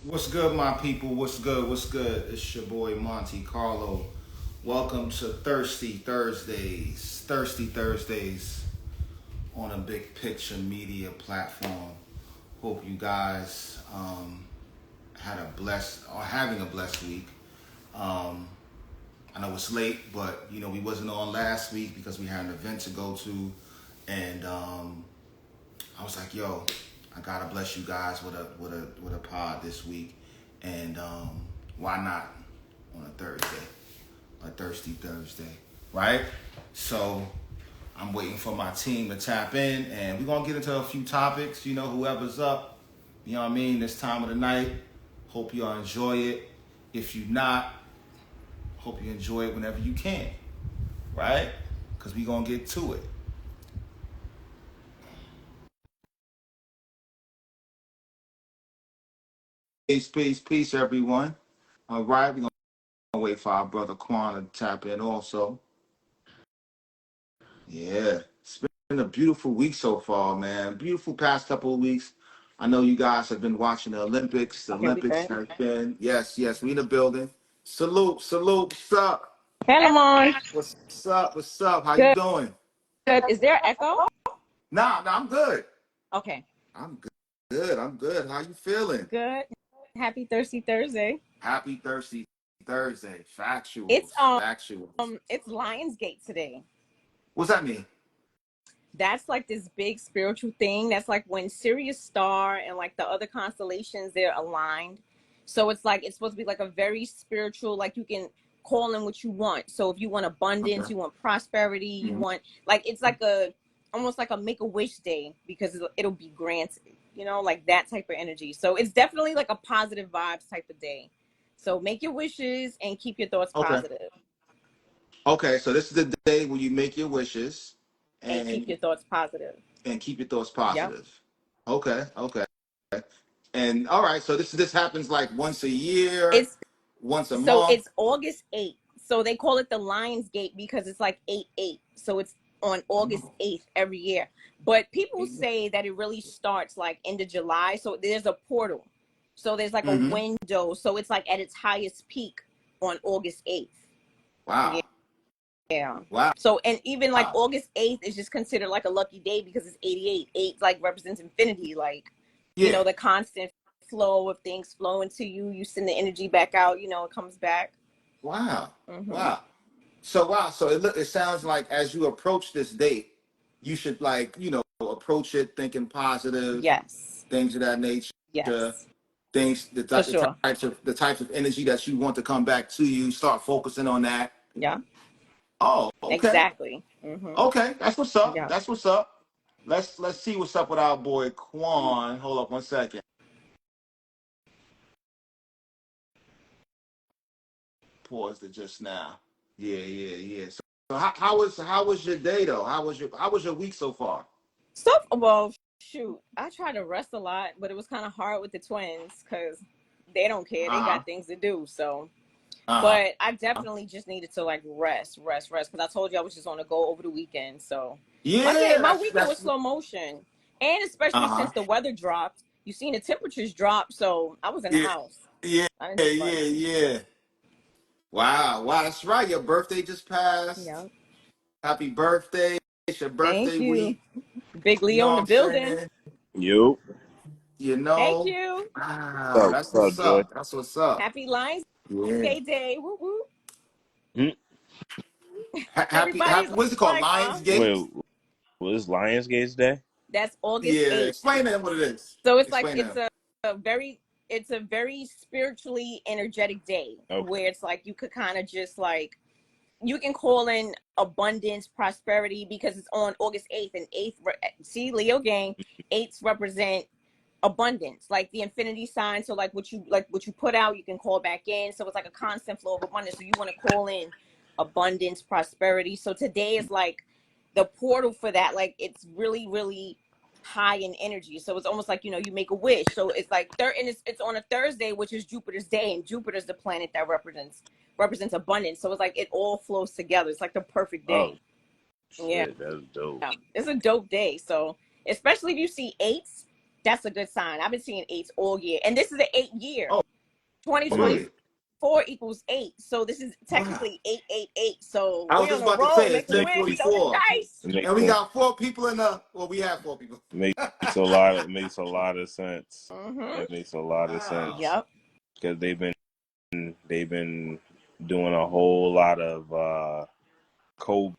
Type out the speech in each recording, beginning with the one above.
What's good, my people? What's good? What's good? It's your boy Monte Carlo. Welcome to Thirsty Thursdays. Thirsty Thursdays on a Big Picture Media platform. Hope you guys had a blessed or having a blessed week. Um, I know it's late, but we wasn't on last week because we had an event to go to, and I was like, yo, I gotta bless you guys with a pod this week, and why not on a Thursday, a Thirsty Thursday, right? So I'm waiting for my team to tap in, and we're gonna get into a few topics. Whoever's up, this time of the night. Hope y'all enjoy it. If you not, hope you enjoy it whenever you can, right? Because we gonna get to it. Peace, peace, peace, everyone. All right, we're gonna wait for our brother Quan to tap in also. Yeah, it's been a beautiful week so far, man. Beautiful past couple of weeks. I know you guys have been watching the Olympics. The Okay, we Olympics good. have been, yes, yes, we in the building. Salute, salute, what's up? Hey, Lamont. What's up? What's up? How you Good, doing? good. Is there echo? Nah, I'm good. Okay, I'm good. Good. I'm good. How you feeling? good. Happy Thirsty Thursday. Happy Thirsty Thursday. It's Factuals. Factuals. it's Lionsgate today. What's that mean? That's like this big spiritual thing. That's like when Sirius Star and like the other constellations they're aligned. So it's like it's supposed to be like a very spiritual, like you can call in what you want. So if you want abundance, Okay. you want prosperity, you Mhm. want like it's like a almost like a make a wish day because it'll be granted, like that type of energy. So it's definitely like a positive vibes type of day. So make your wishes and keep your thoughts Okay. positive Okay, so this is the day when you make your wishes and keep and your thoughts positive. keep your thoughts Yep. positive. Okay, okay. And all right, so this happens like once a year, It's once a So month. it's August 8th. So they call it the Lions Gate because it's like 8/8. So it's on August Oh. 8th every year. But people say that it really starts like end of July. So there's a portal. So there's like a Mm-hmm. window. So it's like at its highest peak on August 8th. Wow. Yeah. Wow. So and even like August 8th is just considered like a lucky day because it's 88. Eight like represents infinity, like, Yeah. the constant flow of things flowing to you. You send the energy back out, it comes back. Wow. Hmm. Wow. So it sounds like as you approach this date, you should like, approach it thinking positive, Yes. things of that nature, Yes. things For sure. the types of energy that you want to come back to you, start focusing on that. Yeah. Oh, okay. Exactly. Hmm. Okay. That's what's up. Yeah. That's what's up. Let's see what's up with our boy Quan. Hold up 1 second. Paused it just now. Yeah, yeah, yeah. So how was your day though? How was your week so far? So, well, shoot, I try to rest a lot, but it was kind of hard with the twins because they don't care. They Uh-huh. got things to do. So, Uh-huh. but I definitely just needed to like rest because I told you I was just on a go over the weekend. So, Yeah, my weekend was that's slow motion, and especially uh-huh. since the weather dropped, you seen the temperatures drop. So I was in the Yeah, house. yeah, I didn't do yeah, much. yeah. Wow, wow, that's right. Your birthday just passed. Yeah. Happy birthday. It's your Thank birthday you. week. Big You know Leo in what the I'm building. saying? You. You Thank know? you. Wow, What's that's up, what's Joy? up. That's what's up. Happy Lions Yeah. Gate Day. Woo woo. Hmm? Happy, Everybody's happy, what's it called? like, huh? Lionsgate? Wait, was Lionsgate's Day? That's August Yeah. 8th. Explain to them what it is. So it's like Explain to them. a very it's a very spiritually energetic day Okay. where it's like you could kind of just like you can call in abundance, prosperity because it's on August 8th and 8th see Leo gang, 8s represent abundance, like the infinity sign. So like what you put out, you can call back in. So it's like a constant flow of abundance. So you want to call in abundance, prosperity. So today is like the portal for that. Like it's really, really high in energy. So it's almost like you make a wish. So it's like and it's on a Thursday, which is Jupiter's day, and Jupiter's the planet that represents abundance. So it's like it all flows together. It's like the perfect Oh, day. Yeah, shit, that's dope. it's a dope day. So especially if you see eights. That's a good sign. I've been seeing eights all year, and this is the 8th year. Oh, 2024 really? equals 8, so this is Wow. technically 888. So I was we're on just a about to roll. say Make it's a wish, throw the 10:44, dice. It makes and we sense. got 4 people in the. Well, we have 4 people. Makes a lot. It makes a lot of sense. Mm-hmm. It makes a lot of Wow. sense Yep. because they've been doing a whole lot of Kobe,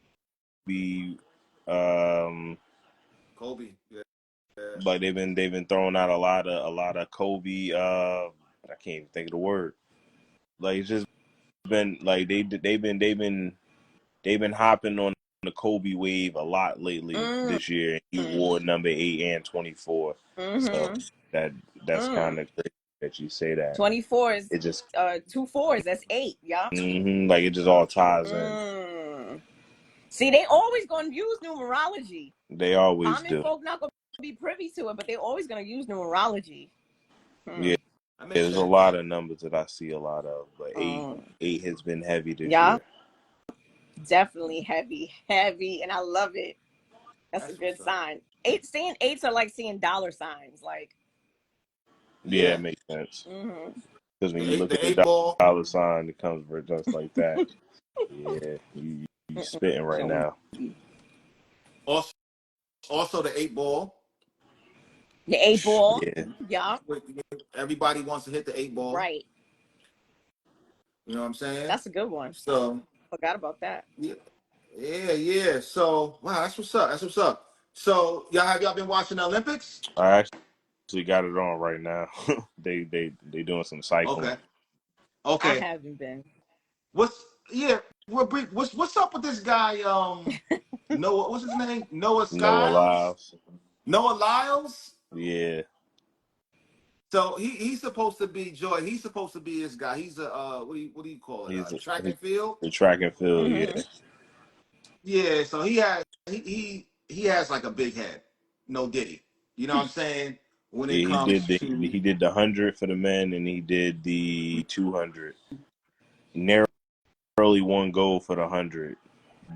Kobe. Yeah. but they've been throwing out a lot of Kobe. I can't even think of the word. Like it's just been like they've been hopping on the Kobe wave a lot lately this year. He wore number 8 and 24, so that's kind of crazy that you say that. 24 is It just 2 4s. That's 8. Yep. like it just all ties in. See, they always gonna use numerology. They always Common do. folk not gonna be privy to it, but they always gonna use numerology. Yeah, That makes there's a sense. lot of numbers that I see a lot of, but eight has been heavy this Yeah. year. Definitely heavy, and I love it. That's a good what's up. sign. Seeing 8s are like seeing dollar signs. Like, Yeah, it makes sense. Because when you look at The the 8 ball. dollar sign, it comes for just like that. Yeah, you spitting right now. Also the 8 ball. the 8 ball. Yeah. Yeah. Everybody wants to hit the 8 ball. Right. You know what I'm saying? That's a good one. So Forgot about that. yeah. So wow, that's what's up. So y'all been watching the Olympics? I actually got it on right now. they doing some cycling. Okay. I haven't been. What's up with this guy? Noah, what's his name? Noah Skiles. Noah Lyles. Noah Lyles. Yeah. So he's supposed to be Joy. He's supposed to be this guy. He's a what do you call it? Track and field. The track and field. Yeah. Yeah. So he has like a big head. No Diddy. You know what I'm saying? When it comes he did the 100 for the men and he did the 200. Narrowly won gold for the 100,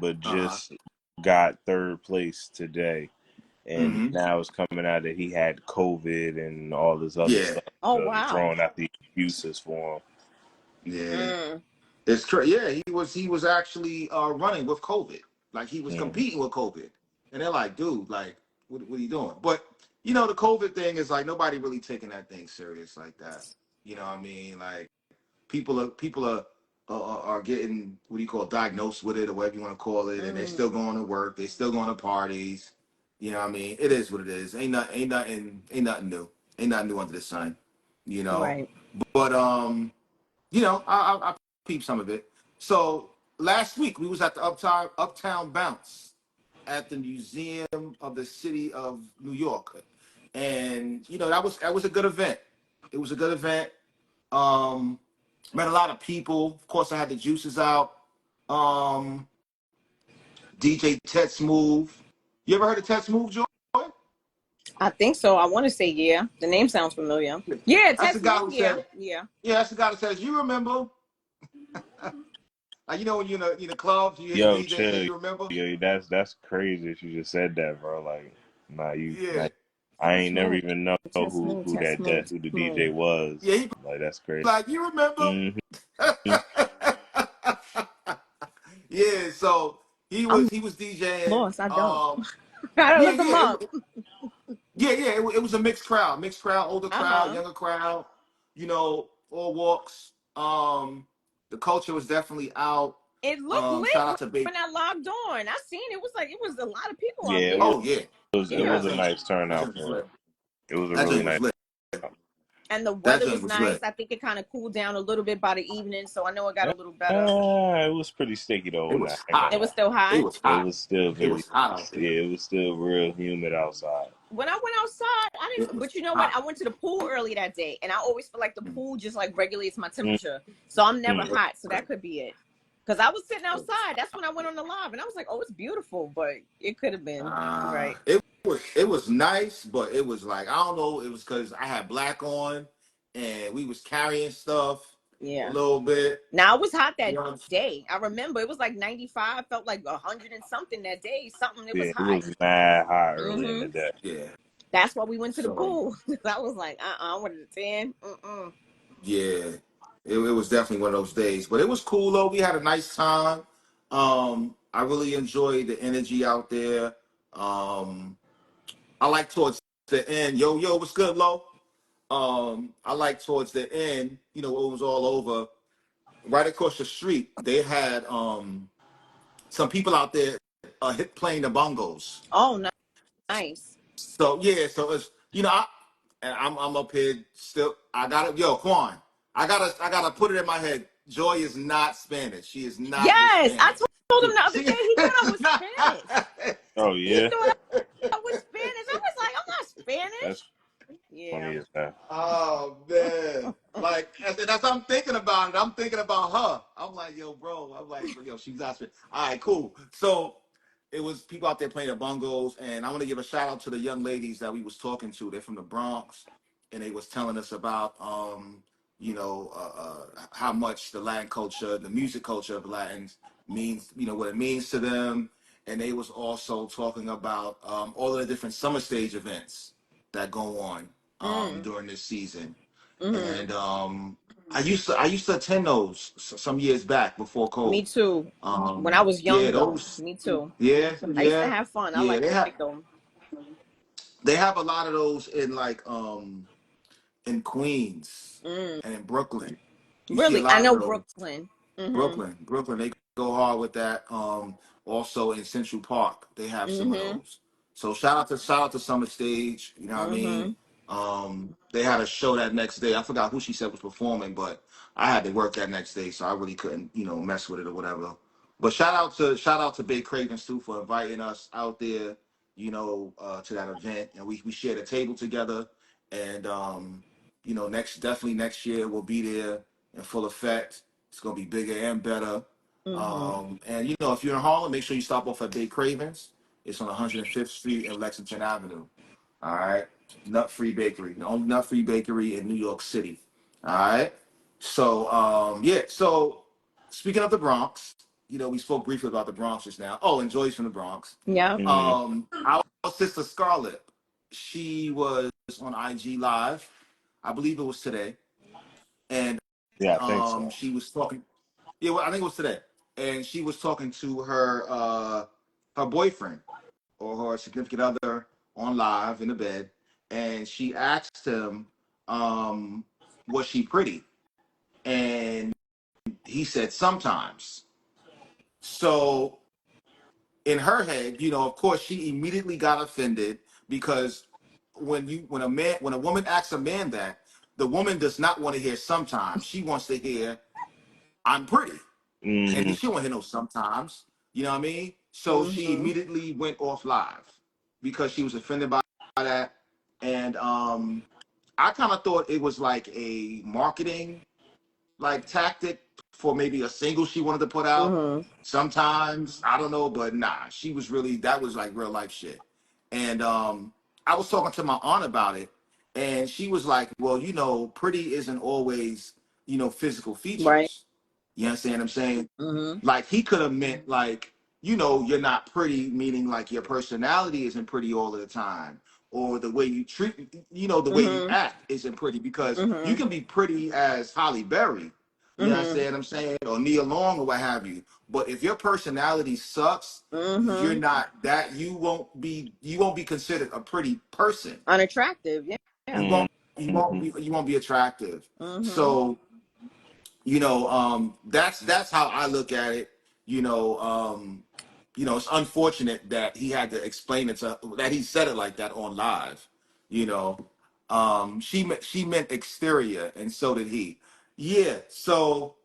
but just got 3rd place today. And now it's coming out that he had COVID and all this other stuff. Oh wow! Throwing out the excuses for him. Yeah, it's true. Yeah, he was actually running with COVID. Like he was competing with COVID, and they're like, dude, like, what are you doing? But the COVID thing is like nobody really taking that thing serious like that. You know what I mean? Like people are getting diagnosed with it or whatever you want to call it, and they're still going to work. They still going to parties. You know what I mean? It is what it is. Ain't nothing new. Ain't nothing new under the sun. Right. But I peeped some of it. So last week we was at the Uptown Bounce at the Museum of the City of New York, and that was a good event. It was a good event. Met a lot of people. Of course, I had the juices out. DJ Ted Smooth. You ever heard of Ted Smooth, Joy? I think so. I want to say yeah. The name sounds familiar. Yeah, That's the guy who said. Yeah. Yeah, that's the guy that says, "You remember?" Like when you're in the clubs, you hear DJ, chill. you remember? Yo, that's crazy that you just said that, bro. Like, nah, Yeah. I ain't never even know who the DJ was. Yeah, like that's crazy. Like you remember? Yeah, so he was DJing. Lost, I don't. I don't look him up. It was a mixed crowd, older crowd, younger crowd. All walks. The culture was definitely out. It looked lit shout out to Baby. when I logged on. I seen it was a lot of people out there. Yeah. It was a nice turnout for it. It was a really nice. And the weather was nice. Lit. I think it kind of cooled down a little bit by the evening, so I know it got a little better. It was pretty sticky though. It was hot. It was still hot. It was hot. It was still very hot. Yeah, it was still real humid outside. When I went outside, I didn't. But you know what? I went to the pool early that day, and I always feel like the pool just like regulates my temperature, so I'm never hot. So that could be it. Because I was sitting outside. That's when I went on the live, and I was like, "Oh, it's beautiful," but it could have been right. It was nice, but it was like I don't know. It was because I had black on, and we was carrying stuff. Yeah, a little bit. Now it was hot that day. I remember it was like 95. Felt like 100 and something that day. Something. It was hot. It was mad hot early in the day. Yeah. That's why we went to the So pool. I was like, I wanted a tan. yeah, it was definitely one of those days. But it was cool though. We had a nice time. I really enjoyed the energy out there. I like towards the end. Yo, what's good, Lo? I like towards the end, you know, it was all over. Right across the street, they had some people out there playing the bongos. Oh, nice. So yeah, so it's you know, I'm up here still. I gotta Quan. I gotta put it in my head. Joy is not Spanish. She is not Yes, I Hispanic. told him the other day. He thought I was Not- Spanish. Oh He yeah, thought I was Spanish. I was like, I'm not Spanish. that's Yeah. funny as that. Oh man, like that's what I'm thinking about it. I'm thinking about her. I'm like, yo, bro. I'm like, yo, she's not Spanish. All right, cool. So it was people out there playing the bongos, and I want to give a shout out to the young ladies that we was talking to. They're from the Bronx, and they was telling us about how much the Latin culture, the music culture of Latins means, you know, what it means to them. And they was also talking about all of the different summer stage events that go on during this season. Mm-hmm. And I used to attend those some years back before Me COVID. too. When I was Yeah, younger. those. Me too. Yeah, I used to yeah, have fun. I yeah. like They have them. they have a lot of those in like in Queens Mm. and in Brooklyn. You see a Really, I lot of know those. Brooklyn. Mm-hmm. Brooklyn, they go hard with that. Also in Central Park, they have some of Mm-hmm. those. So shout out to Summer Stage. You know what I Mm-hmm. mean? They had a show that next day. I forgot who she said was performing, but I had to work that next day, so I really couldn't, mess with it or whatever. But shout out to Big Cravens too for inviting us out there, to that event, and we shared a table together, and definitely next year we'll be there in full effect. It's gonna be bigger and better. Mm-hmm. And if you're in Harlem, make sure you stop off at Big Cravens. It's on 105th Street and Lexington Avenue. All right, Nut Free Bakery, the only nut free bakery in New York City. All right. So yeah. So speaking of the Bronx, we spoke briefly about the Bronx just now. Oh, and Joy's from the Bronx. Yeah. Hmm. Our sister Scarlett, she was on IG Live. I believe it was today, and Yeah, I think so. she was talking. Yeah, well, I think it was today, and she was talking to her boyfriend or her significant other on live in the bed, and she asked him, "Was she pretty?" And he said, "Sometimes." So in her head, of course, she immediately got offended because when a woman asks a man that, the woman does not want to hear sometimes. She wants to hear, "I'm pretty." And Hmm. she don't hear no sometimes. You know what I mean? So she Mm-hmm. immediately went off live because she was offended by that. And I kind of thought it was like a marketing like tactic for maybe a single she wanted to put out. Mm-hmm. Sometimes I don't know, but nah, she was really that was like real life shit. And I was talking to my aunt about it, and she was like, "Well, pretty isn't always physical Right. features." You understand what I'm saying? Mm-hmm. Like he could have meant like, you're not pretty, meaning like your personality isn't pretty all of the time, or the way you treat, the way you Mm-hmm. act isn't pretty, because you Mm-hmm. can be pretty as Holly Berry, you Mm-hmm. understand what I'm saying, or Nia Long or what have you. But if your personality sucks, you're Mm-hmm. not that you won't be considered a pretty person. Unattractive. Yeah. Yeah. You Hmm. won't you won't be attractive. Mm-hmm. So that's how I look at it. It's unfortunate that he had to explain it to that he said it like that on live. You know, she meant exterior, and so did he. Yeah. So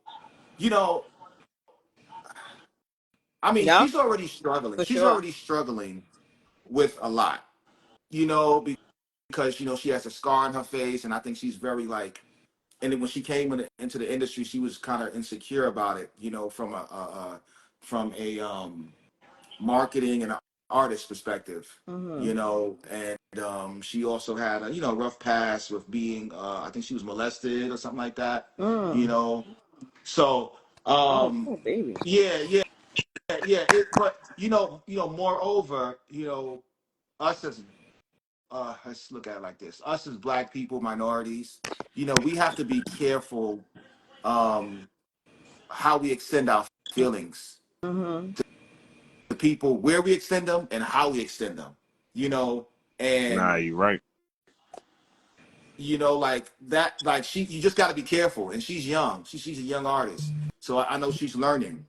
you know, I mean, Yep. she's already struggling. For She's sure. already struggling with a lot. Because she has a scar on her face, and I think she's very like, and then when she came into the industry, she was kind of insecure about it, from a marketing and artist perspective, Mm-hmm. and she also had a rough past with being, I think she was molested or something like that, you Mm. know. So Oh, poor baby. yeah, yeah, yeah. But moreover, us as let's look at it like this. Us as black people, minorities, you know, we have to be careful how we extend our feelings Mm-hmm. to people, where we extend them and how we extend them, you know, Nah, and you're right. you know, like that, like you just got to be careful. And she's young. She's a young artist. So I know she's learning.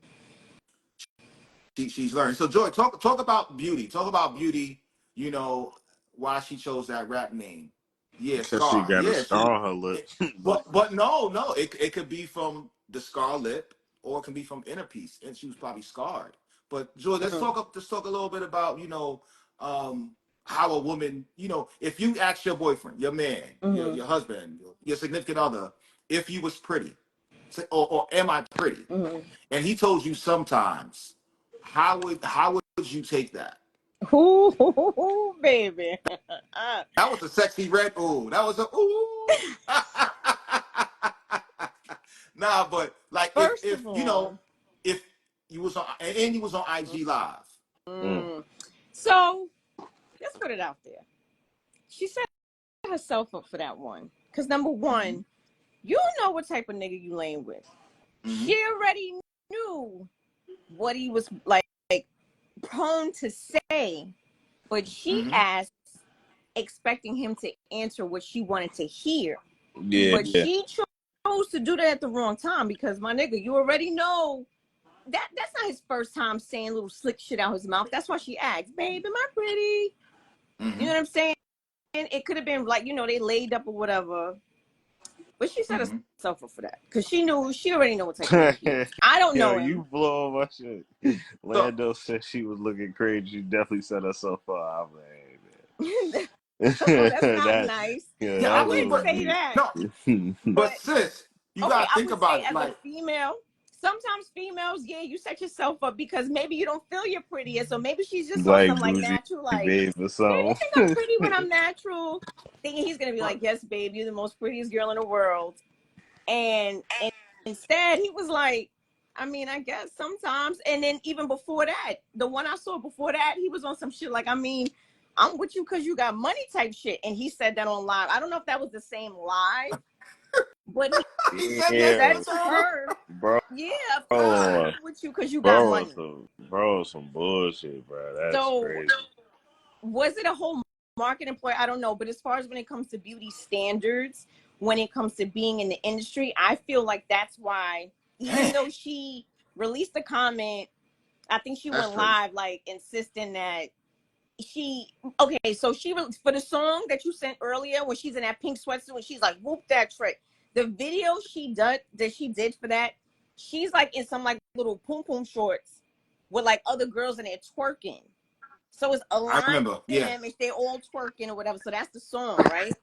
She's learning. So Joy, talk about Beauty. Talk about Beauty. You know why she chose that rap name. Yeah, Because she Scar. got a Yeah, scar on her lip. But but no. It could be from the scar lip, or it can be from inner peace, and she was probably scarred. But Joy, let's talk a little bit about um, how a woman, if you ask your boyfriend, your man, Mm-hmm. your husband, your significant other, if you was pretty, or am I pretty? Mm-hmm. And he told you sometimes, how would you take that? Ooh, baby. That was a sexy red ooh. That was a ooh. Nah, but like First if of all, if you was on and you was on IG Live. mm, so let's put it out there. She set herself up for that one. Because number Mm-hmm. one, you know what type of nigga you laying with. Mm-hmm. She already knew what he was like prone to say, but she Mm-hmm. asked expecting him to answer what she wanted to hear. yeah, But she chose to do that at the wrong time because my nigga, you already know that's not his first time saying little slick shit out his mouth. That's why she asked, babe, am I pretty? You Mm-hmm. know what I'm saying? It could have been like, they laid up or whatever. But she set Mm-hmm. herself up for that. Because she already know what type of nigga he is. I don't Yo, know him. you blow my shit. So Lando said she was looking crazy. She definitely set herself up. I'm like, Oh, hey, that's man. not that, nice. yeah, yeah, I I that mean, wouldn't was but say that. no, weak. but But sis, you okay, gotta I think would about say it. as a Like, female, sometimes females, yeah, you set yourself up because maybe you don't feel you're pretty. And so maybe she's just on Like some like bougie natural, like, babe or yeah, you something. think I'm pretty when I'm natural? Thinking he's gonna be like, but yes, babe, you're the most prettiest girl in the world. And instead he was like, I mean, I guess sometimes. And then even before that, the one I saw before that, he was on some shit like, I mean, I'm with you because you got money type shit. And he said that on live. I don't know if that was the same live, but he said he that Yeah, said shit to to her. her, bro, yeah, of course God. bro, I'm with you because you got money. some bullshit, bro. That's So crazy. was it a whole marketing ploy? I don't know. But as far as when it comes to beauty standards, when it comes to being in the industry, I feel like that's why, even Damn, though she released a comment, I think she that's went crazy. live like insisting that okay, so for the song that you sent earlier when she's in that pink sweatsuit and she's like whoop that trick. The video she did for that, she's like in some like little poom poom shorts with like other girls in there twerking. So it's a I line remember. of Yeah, them if they're all twerking or whatever. So that's the song, right?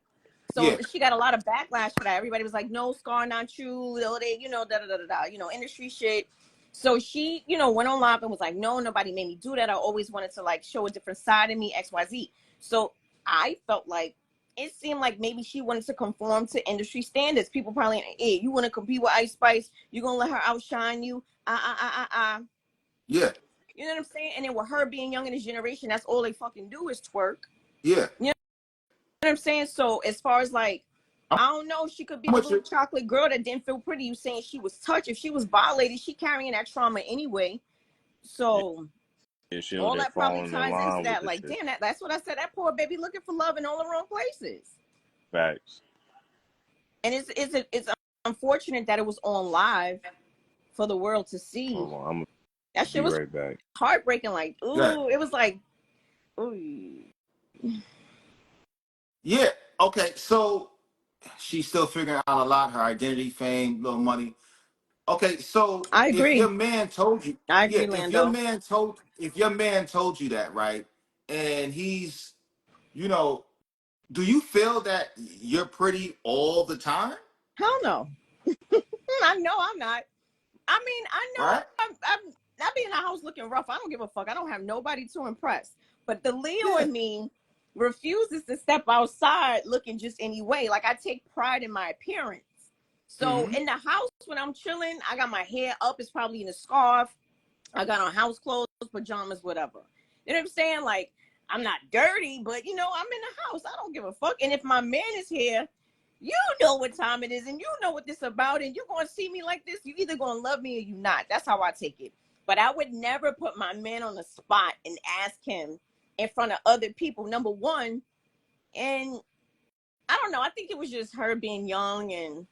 yeah, So she got a lot of backlash for that. Everybody was like, no, Scar, not true. They, da da da da da, industry shit. So she, went on live and was like, no, nobody made me do that. I always wanted to like show a different side of me, XYZ. So I felt like it seemed like maybe she wanted to conform to industry standards. People probably, hey, you want to compete with Ice Spice? You're going to let her outshine you? yeah, You know what I'm saying? And then with her being young in this generation, that's all they fucking do is twerk. yeah. You know what I'm saying? So as far as like, I'm I don't know, she could be the with little you. chocolate girl that didn't feel pretty. You saying she was touched. If she was violated, she carrying that trauma anyway. So Yeah, she over all there that probably falling in ties into line with that. the Like, shit. damn, that's what I said. That poor baby looking for love in all the wrong places. Facts. And it's unfortunate that it was on live for the world to see. Hold on, I'm gonna That shit be was right back. heartbreaking. Like, Yeah, ooh, it was like, ooh. yeah. Okay, so she's still figuring out a lot. Her identity, fame, little money. Okay, so I if your agree. man told you, I yeah, agree, Lando. if your man told you that, right, and he's, you know, do you feel that you're pretty all the time, Hell no. I know I'm not. I mean, I know right? I be in the house looking rough. I don't give a fuck. I don't have nobody to impress. But the Leo Yeah. in me refuses to step outside looking just any way. Like I take pride in my appearance. So Mm-hmm. in the house when I'm chilling, I got my hair up. It's probably in a scarf. I got on house clothes, pajamas, whatever. You know what I'm saying? Like I'm not dirty, but I'm in the house. I don't give a fuck. And if my man is here, you know what time it is, and you know what this about, and you're gonna see me like this. You either gonna love me or you not. That's how I take it. But I would never put my man on the spot and ask him in front of other people. Number one, and I don't know. I think it was just her being young and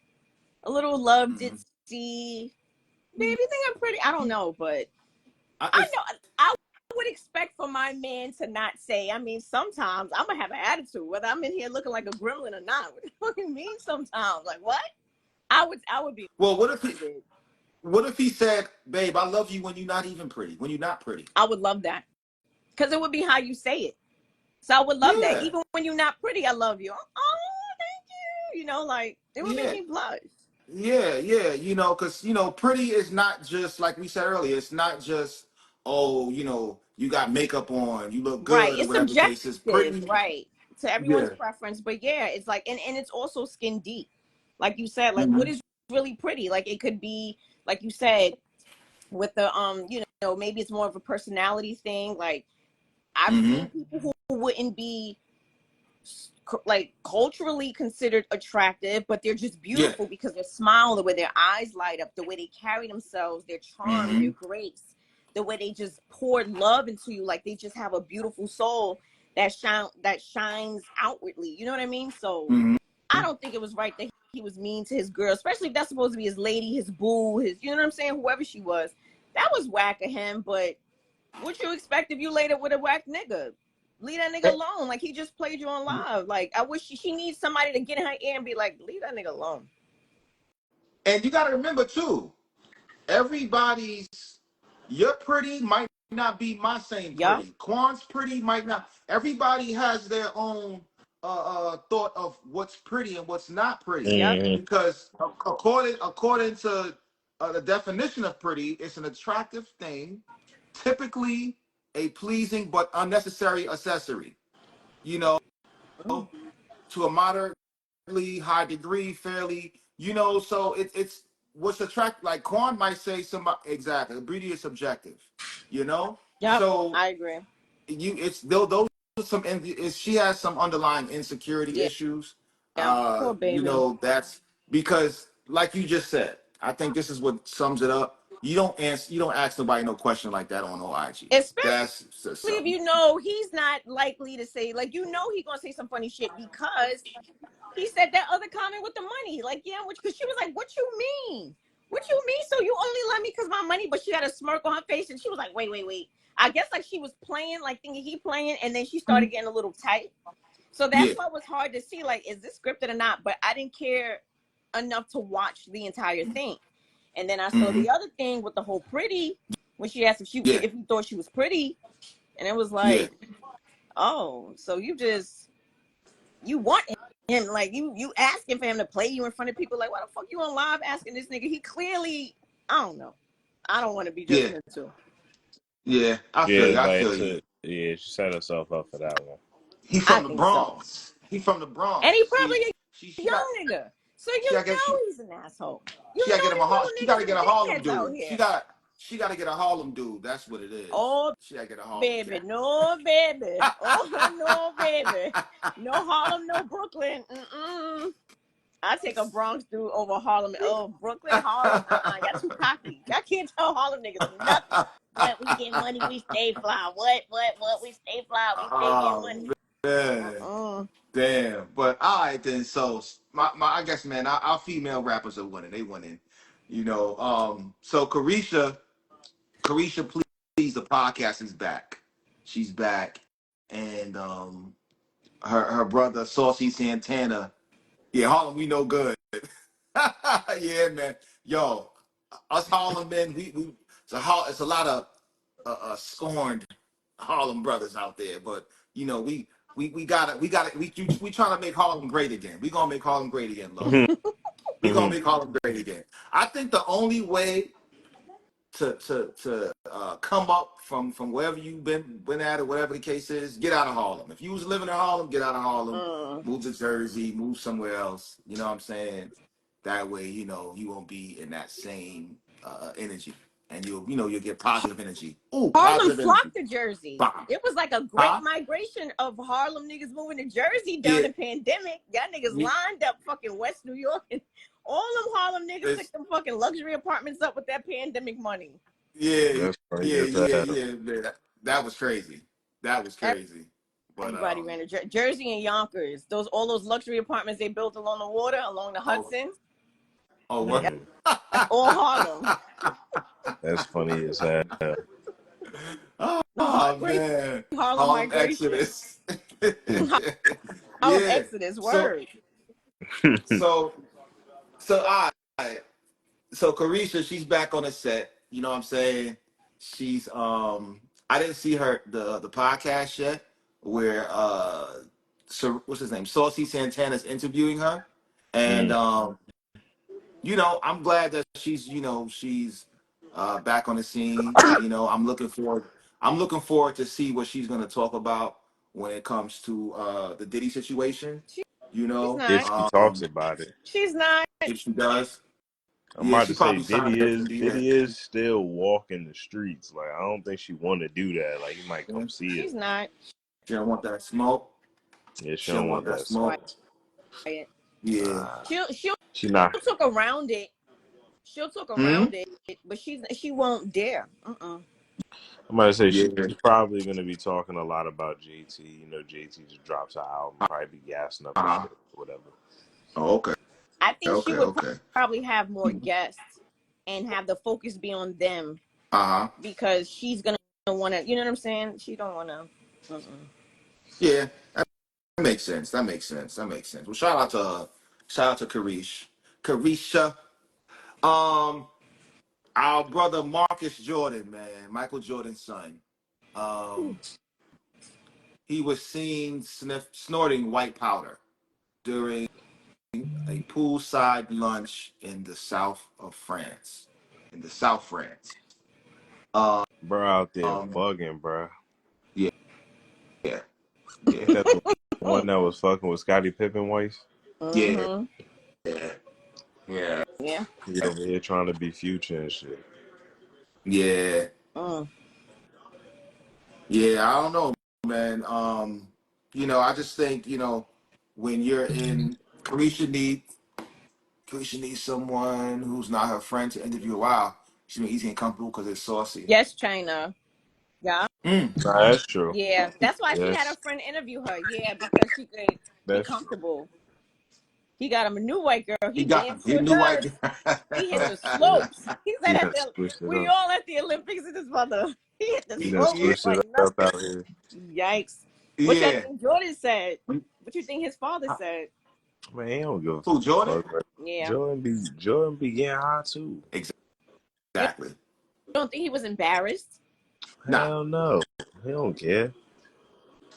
a little love ditzy. Baby, think I'm pretty. I don't know, but I know I would expect for my man to not say. I mean, sometimes I'm gonna have an attitude, whether I'm in here looking like a gremlin or not. What the fuck you mean? Sometimes, like what? I would be. Well, what if he said, "Babe, I love you when you're not even pretty, when you're not pretty." I would love that because it would be how you say it. So I would love that. Even when you're not pretty, I love you. Oh, thank you. Like it would make me blush. Yeah, because pretty is not just like we said earlier. It's not just you got makeup on, you look Right. good, or It's whatever the case is. subjective, Pretty, right? To everyone's preference, but yeah, it's like, and it's also skin deep, like you said. Like, what is really pretty? Like, it could be, like you said, with the maybe it's more of a personality thing. Like, I've seen people who wouldn't be like culturally considered attractive, but they're just beautiful because their smile, the way their eyes light up, the way they carry themselves, their charm, their grace, the way they just poured love into you. Like they just have a beautiful soul that shines outwardly. You know what I mean? So I don't think it was right that he was mean to his girl, especially if that's supposed to be his lady, his boo, his, you know what I'm saying? Whoever she was. That was whack of him, but what you expect if you laid it with a whack nigga? Leave that nigga alone. Like, he just played you on live. Like, I wish she needs somebody to get in her ear and be like, leave that nigga alone. And you got to remember too, your pretty might not be my same pretty. Quan's pretty might not. Everybody has their own thought of what's pretty and what's not pretty. Because according to the definition of pretty, it's an attractive thing, typically a pleasing but unnecessary accessory. To a moderately high degree, fairly, so it's what's attractive. Like Quan might say somebody exactly, beauty is subjective, so I agree. it's those she has some underlying insecurity issues. Poor baby. That's because, like you just said, I think this is what sums it up. You don't ask nobody no question like that on no IG. Especially if he's not likely to say, like, he's gonna say some funny shit because he said that other comment with the money. Like, because she was like, what you mean? What you mean? So you only love me because my money? But she had a smirk on her face and she was like, wait. I guess like she was playing, like thinking he playing, and then she started getting a little tight. So that's why it was hard to see, like, is this scripted or not? But I didn't care enough to watch the entire thing. And then I saw the other thing with the whole pretty, when she asked if he thought she was pretty, and it was like, oh, so you want him, like you asking for him to play you in front of people. Like, why the fuck you on live asking this nigga? He clearly, I don't know. I don't want to be judgmental. Yeah, I feel you. Yeah, she set herself up for that one. He from the Bronx. So. He from the Bronx. And he probably a young nigga. So he's an asshole. She gotta get a Harlem dude. She gotta get a Harlem dude. That's what it is. Oh, she gotta get a Harlem baby. No, baby. Oh, no, baby. No Harlem, no Brooklyn. I take a Bronx dude over Harlem. Oh, Brooklyn, Harlem. Y'all too cocky. Y'all can't tell Harlem niggas nothing. What, we get money, we stay fly. What, we stay fly, we stay getting money. Damn. But all right then. So I guess, man, our female rappers are winning. They winning. So Carisha, please, the podcast is back. She's back, and her brother Saucy Santana. Yeah, Harlem, we no good. Yeah, man. Yo, us Harlem men, it's a lot of scorned Harlem brothers out there, but we trying to make Harlem great again. We gonna make Harlem great again, love. We gonna make Harlem great again. I think the only way to come up from wherever you've been at, or whatever the case is, get out of Harlem. If you was living in Harlem, get out of Harlem, move to Jersey, move somewhere else. You know what I'm saying? That way, you won't be in that same energy. and you'll get positive energy. Ooh, Harlem positive energy. flocked to Jersey. Bah. It was like a great migration of Harlem niggas moving to Jersey during the pandemic. Y'all niggas lined up fucking West New York, and all them Harlem niggas took them fucking luxury apartments up with that pandemic money. Yeah. That was crazy. That was crazy. But everybody ran to Jersey and Yonkers. All those luxury apartments they built along the water, along the Hudson. Oh, what? That's all Harlem. That's funny as hell. Oh man, Harlem Exodus. Harlem Exodus. Word. So all right. So Carisha, she's back on the set. You know what I'm saying? She's I didn't see her the podcast yet where so what's his name? Saucy Santana's interviewing her. And I'm glad that she's back on the scene. I'm looking forward to see what she's gonna talk about when it comes to the Diddy situation. If she talks about it. She's not. If she does. I'm about to say Diddy is still walking the streets. Like, I don't think she want to do that. Like, he might come see it. She's not. She don't want that smoke. Yeah, she don't want that smoke. Yeah. She'll talk around it. She'll talk around it, but she won't dare. I'm about to say she's probably going to be talking a lot about JT. JT just drops her album, probably be gassing up the shit or whatever. Oh, okay. I think she would probably have more guests and have the focus be on them. Because she's gonna want to. You know what I'm saying? She don't want to. Yeah, that makes sense. Well, shout out to Carisha. Our brother Marcus Jordan, man, Michael Jordan's son. He was seen snorting white powder during a poolside lunch in the south of France. Bro out there bugging, bro. Yeah. That's the one that was fucking with Scottie Pippen wife. Yeah. He over here trying to be Future and shit. Yeah. Yeah, I don't know, man. I just think, when you're in Carisha needs someone who's not her friend to interview. Wow. She's been easy and comfortable because it's saucy. Yes, China. Yeah. Nah, that's true. Yeah, that's why she had her friend interview her. Yeah, because she could be comfortable. He got him a new white girl. He damn sure does. He hit the slopes. He said we all at the Olympics in his mother. He hit the slopes like nothing. Yikes. What you think Jordan said? What you think his father said? Man, he don't give a fuck. Jordan? Yeah. Jordan be getting high too. Exactly. You don't think he was embarrassed? Hell no. He don't care.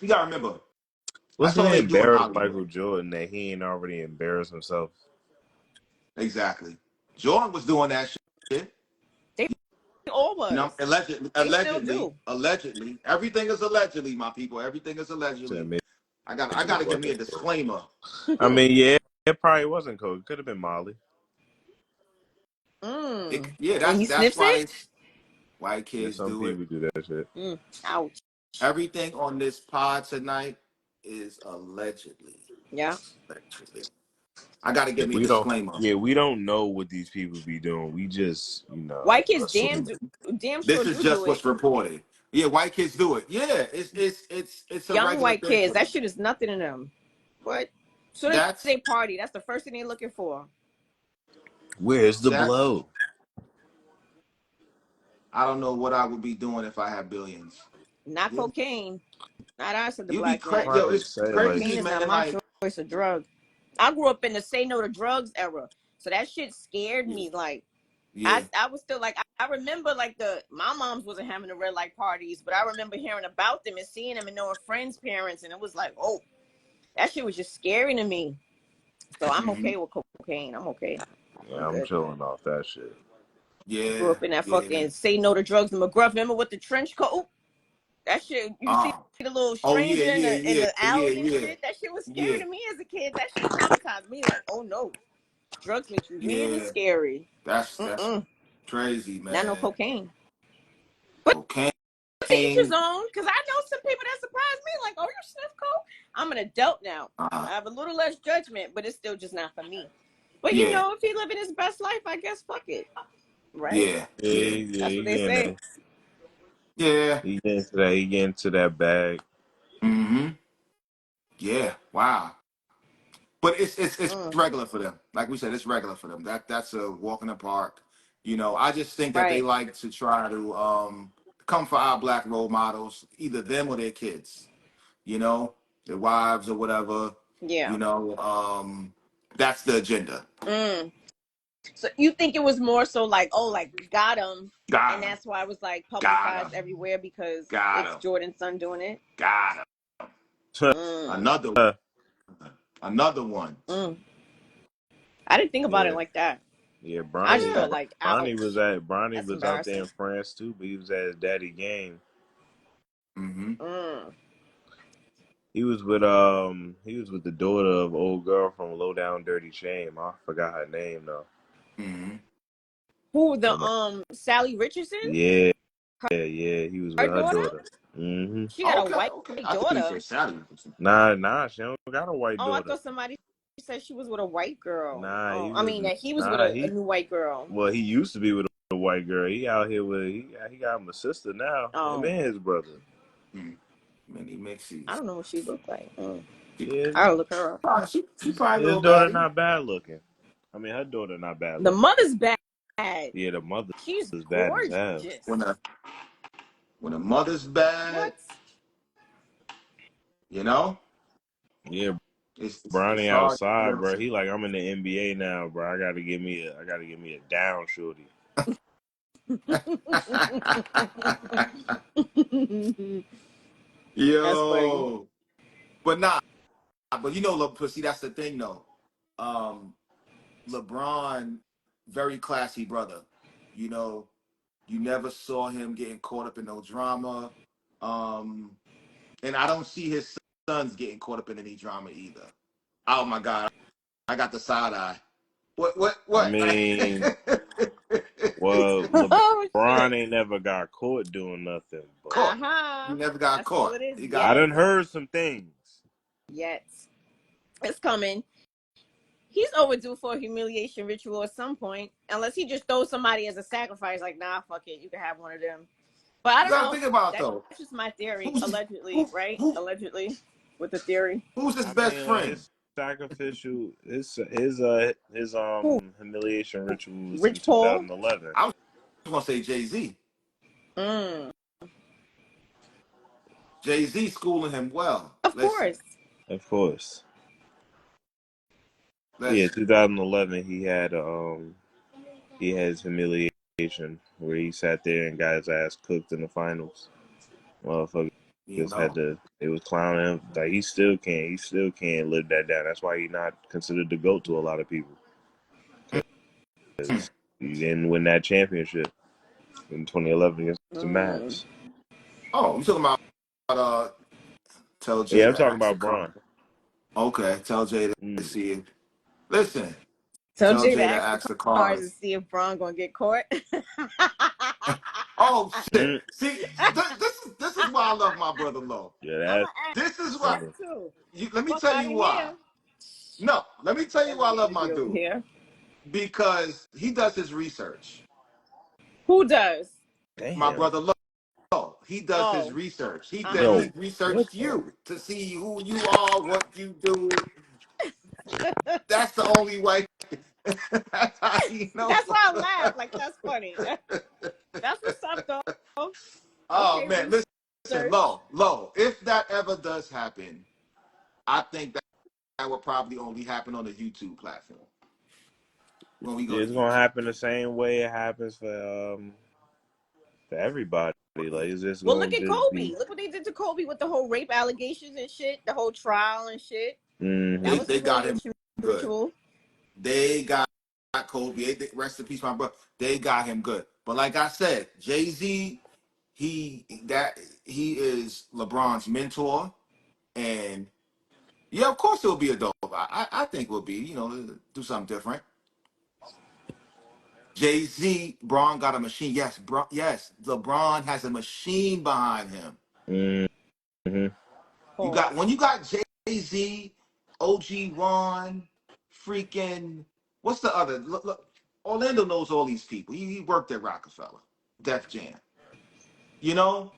You gotta remember. What's gonna embarrass Michael Jordan that he ain't already embarrassed himself? Exactly. Jordan was doing that shit. They all was. Allegedly. Everything is allegedly, my people. Everything is allegedly. I gotta give me a disclaimer. I mean, yeah, it probably wasn't coke. It could have been Molly. That's why white kids some do people do that shit. Ouch. Everything on this pod tonight is allegedly. Yeah. Allegedly. I gotta give me a disclaimer. Yeah, we don't know what these people be doing. We just, white kids damn this is just what's reported. Yeah, white kids do it. Yeah, it's a young white kids. That shit is nothing to them. What? So they party. That's the first thing they're looking for. Where's the blow? I don't know what I would be doing if I had billions. Not cocaine. Not I said the black man. It's crazy, cocaine is not my choice of drug. I grew up in the say no to drugs era, so that shit scared me. Like, I was still like, I remember like my moms wasn't having the red light parties, but I remember hearing about them and seeing them and knowing friends' parents, and it was like, oh, that shit was just scary to me. So I'm okay with cocaine. I'm okay. Yeah, I'm chilling off that shit. Yeah. Grew up in that fucking say no to drugs. The McGruff, remember with the trench coat? That shit, you see the little stranger in the alley and shit. That shit was scary to me as a kid. That shit traumatized me. Like, oh no, drugs make you really scary. That's Crazy, Not no man. cocaine. Cocaine. To each his own, because I know some people that surprise me, like, oh, you sniff coke? I'm an adult now. I have a little less judgment, but it's still just not for me. But you know, if he living his best life, I guess fuck it. Right? Yeah. That's what they say. Yeah. He get into that bag. Mm-hmm. Yeah. Wow. But it's regular for them. Like we said, it's regular for them. That's a walk in the park. You know, I just think that they Right. like to try to come for our black role models, either them or their kids. You know, their wives or whatever. Yeah. You know, that's the agenda. So you think it was more so like, oh, like got him, Got and him. that's why it was like Got publicized him. everywhere because Got it's him. Jordan's son doing it. Got him. Another one. I didn't think about it like that. Yeah, I just Bronny. thought like, ouch. Bronny That's was out there in embarrassing. France too, but he was at his daddy game. He was with the daughter of old girl from Low Down Dirty Shame. I forgot her name though. Who the Sally Richardson? Yeah. He was with her daughter. She got a white daughter. Nah, she don't got a white daughter. I thought somebody said she was with a white girl. Nah, that he was with a new white girl. Well, he used to be with a white girl. He out here with he got him a sister now. Him and his brother. Many mixies. I don't know what she looked like. Yeah. I'll look her up. She probably his daughter not bad looking. I mean, her daughter not bad. The mother's bad. Yeah, the mother. She's bad gorgeous. as hell. When a mother's bad, what? You know? Yeah. It's Bronny outside, bro. He like, I'm in the NBA now, bro. I gotta give me a down shorty. Yo, but you know, see, that's the thing though. LeBron, very classy brother. You know, you never saw him getting caught up in no drama. And I don't see his sons getting caught up in any drama either. Oh my God, I got the side eye. What? I mean, well, LeBron ain't never got caught doing nothing. But he never got caught. I done heard some things. Yet. It's coming. He's overdue for a humiliation ritual at some point, unless he just throws somebody as a sacrifice. Like, nah, fuck it, you can have one of them. But I don't know. Think about though. That's just my theory. Allegedly, right? Allegedly, with the theory. Who's his best friend? His sacrificial, his humiliation ritual was Rich in Paul? 2011. I was gonna say Jay-Z. Jay-Z schooling him well. Of course. Yeah, 2011. He had his humiliation where he sat there and got his ass cooked in the finals. Motherfuckers it was clowning him. Like he still can't live that down. That's why he's not considered the GOAT to a lot of people. He didn't win that championship in 2011 against the Mavs. Oh, you talking about tell Jay? Yeah, I'm talking about Bron. Okay, tell Jay to see it. Listen. Tell Jay to ask the cars to see if Bron gonna get caught. Oh shit! See, this is why I love my brother Low. Yeah, this is why. Let me tell you why. No, let me tell you why I love my dude. Here. Because he does his research. Who does? Damn. My brother Low. He does his research. He researched you to see who you are, what you do. That's the only way. That's how you know. That's why I laugh. Like, that's funny. That's what's up, though. Oh, man. Listen, Low. If that ever does happen, I think that would probably only happen on the YouTube platform. When we go it's going to happen the same way it happens for everybody. Like, it's just look at Kobe. Look what they did to Kobe with the whole rape allegations and shit, the whole trial and shit. Mm-hmm. They got him good. They got Kobe. Rest in peace, my brother. They got him good. But like I said, Jay-Z, he is LeBron's mentor, and yeah, of course it'll be a dope. I think it will be, do something different. Jay-Z, Braun got a machine. Yes, yes, LeBron has a machine behind him. Mm-hmm. You got when you got Jay-Z, OG Ron, freaking what's the other? Look, Orlando knows all these people. He worked at Rockefeller, Def Jam. You know,